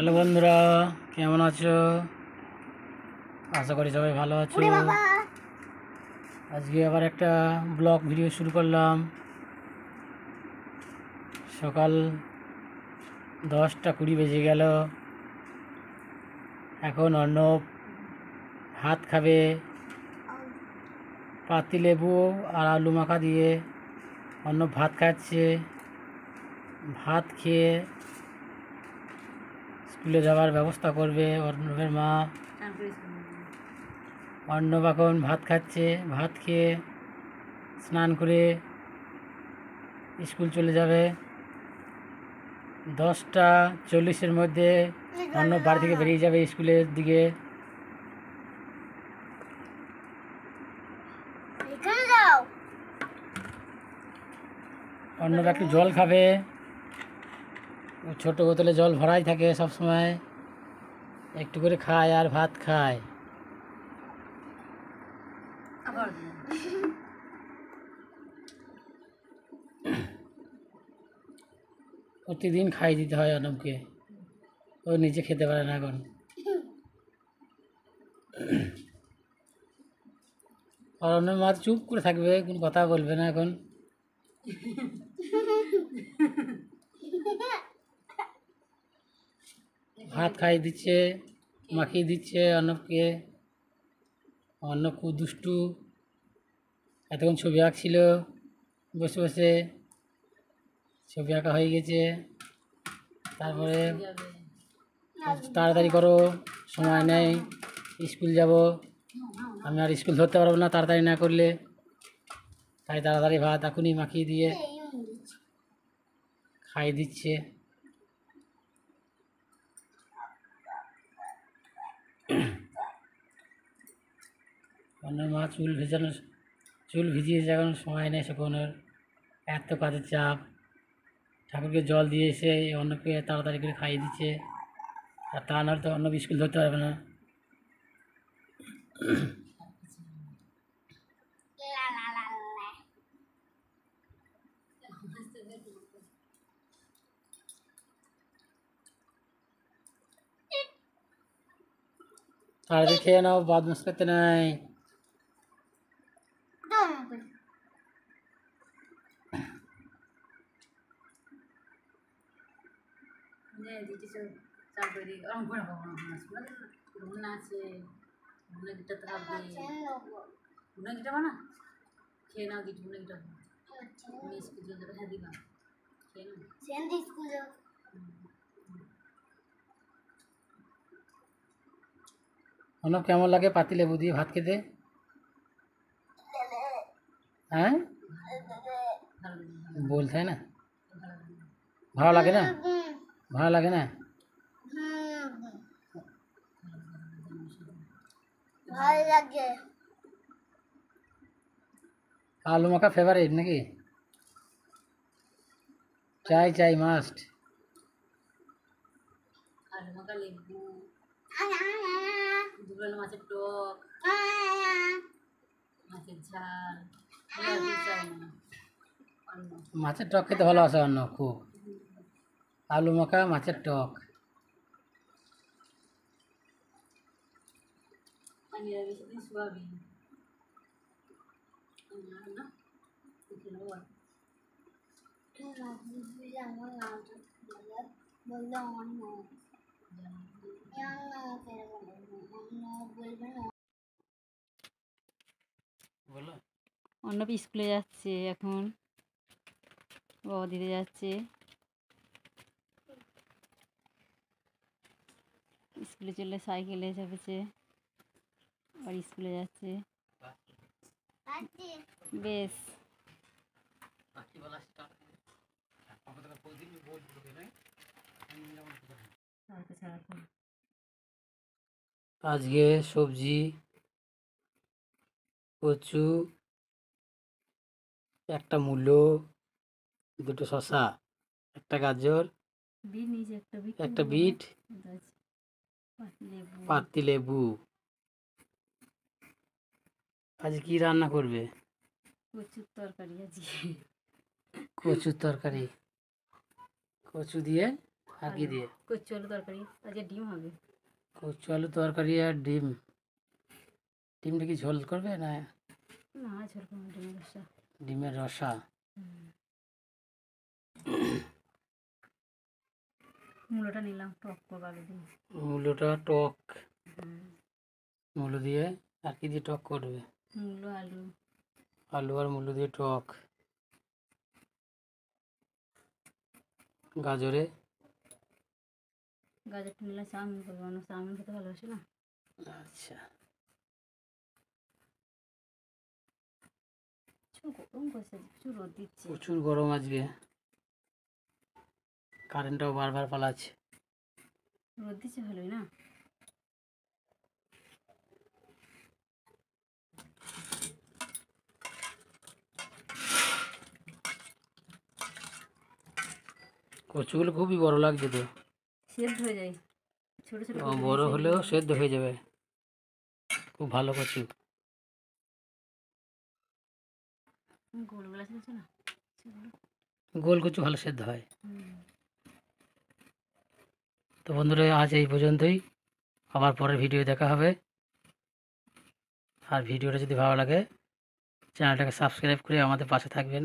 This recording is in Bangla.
হ্যালো বন্ধুরা, কেমন আছো? আশা করি সবাই ভালো আছো। আজকে আবার একটা ব্লগ ভিডিও শুরু করলাম। সকাল 10টা 20 বেজে গেল। এখন অর্ণব ভাত খাবে পাতিলেবু আর আলু মাখা দিয়ে। অর্ণব ভাত খাচ্ছে। ভাত খেয়ে স্কুলে যাওয়ার ব্যবস্থা করবে অর্ণবের মা। অর্ণব এখন ভাত খাচ্ছে। ভাত খেয়ে স্নান করে স্কুল চলে যাবে। 10টা 40-এর মধ্যে অর্ণব বাড়ি থেকে বেরিয়ে যাবে স্কুলের দিকে। অর্ণব একটু জল খাবে। ছোট বোতলে জল ভরাই থাকে সব সময়। একটু করে খায় আর ভাত খায়। প্রতিদিন খাই দিতে হয় অর্ণবকে। ও নিজে খেতে পারে না এখন। আর অর্ণব মা চুপ করে থাকবে, কোনো কথা বলবে না এখন। ভাত খাই দিচ্ছে, মাখিয়ে দিচ্ছে অর্ণবকে। অর্ণব খুব দুষ্টু। এতক্ষণ ছবি আঁকছিল বসে বসে। ছবি আঁকা হয়ে গেছে। তারপরে তাড়াতাড়ি করো, সময় নেই, স্কুল যাব। আমি আর স্কুল ধরতে পারবো না তাড়াতাড়ি না করলে। তাই তাড়াতাড়ি ভাত এখনই মাখিয়ে দিয়ে খাইয়ে দিচ্ছে। অন্যের মা চুল ভিজিয়েছে, এখন সময় নেই শুকোনোর। এত কাজের চাপ। ঠাকুরকে জল দিয়ে এসে অন্যকে তাড়াতাড়ি করে খাইয়ে দিচ্ছে। আর তা নাহলে তো অন্য স্কুল ধরতে পারবে না। তাড়াতাড়ি খেয়ে নাও, বদমাশ করতে নাই। অর্ণব কেমন লাগে পাতিলেবু দিয়ে ভাত খেতে? হ্যাঁ, বলতে হয় না? ভালো লাগে না? ভালো লাগে না? ভালো লাগে। আলু মাখা ফেভারিট নাকি? চাই মাস্ট। আলু মাখা, লেবু, দুবেলা মাছের টক, মাছের ঝাল। মাছের টক খেতে ভালোবাসে অন্য খুব। আলু মাখা, মাছের টক। অর্ণব স্কুলে যাচ্ছে এখন, বাবা দিতে যাচ্ছে। স্কুলে চলে সাইকেলে চেপেছে, আর স্কুলে যাচ্ছে। বেশ আজকে সবজি কচু, একটা মূলো, দুটো শসা, একটা গাজর, একটা বিট, পাতিলেবু। আজ কি রান্না করবে? কচুর তরকারি আজকে। কচুর তরকারি। কচু দিয়ে আর কি দিয়ে? কচু আলু তরকারি, আজকে ডিম হবে। কচু আলু তরকারি আর ডিম। ডিমটা কি ঝোল করবে না না ঝোল করবো না, ডিমের রসা। ডিমের রসা? মূলোটা নিলাম টক করবো আলু দিয়ে। মূলোটা টক, মূলো দিয়ে আর কি দিয়ে টক করবে? মূলো আলু। আলু আর মূলো দিয়ে টক। গাজরে? গাজরটা নিলাম চাউমিন করবো, মানুষ চাউমিন খেতে ভালোবাসে না। আচ্ছা, প্রচুর গরম করছে, প্রচুর রোদ দিচ্ছে। প্রচুর গরম আজকে, কারেন্টটাও বারবার পালাচ্ছে। রোদ দিচ্ছে ভালোই না। কচুগুলো খুবই বড় লাগছে তো। সেদ্ধ হয়ে যায়, ছোটো ছোটো বড় হলেও সেদ্ধ হয়ে যাবে, খুব ভালো কচু। গোলগুলা ছিল না সেগুলো। গোল কচু ভালো সেদ্ধ হয়। তো বন্ধুরা আজ এই পর্যন্তই, আবার পরের ভিডিও দেখা হবে। আর ভিডিওটা যদি ভালো লাগে চ্যানেলটাকে সাবস্ক্রাইব করে আমাদের পাশে থাকবেন।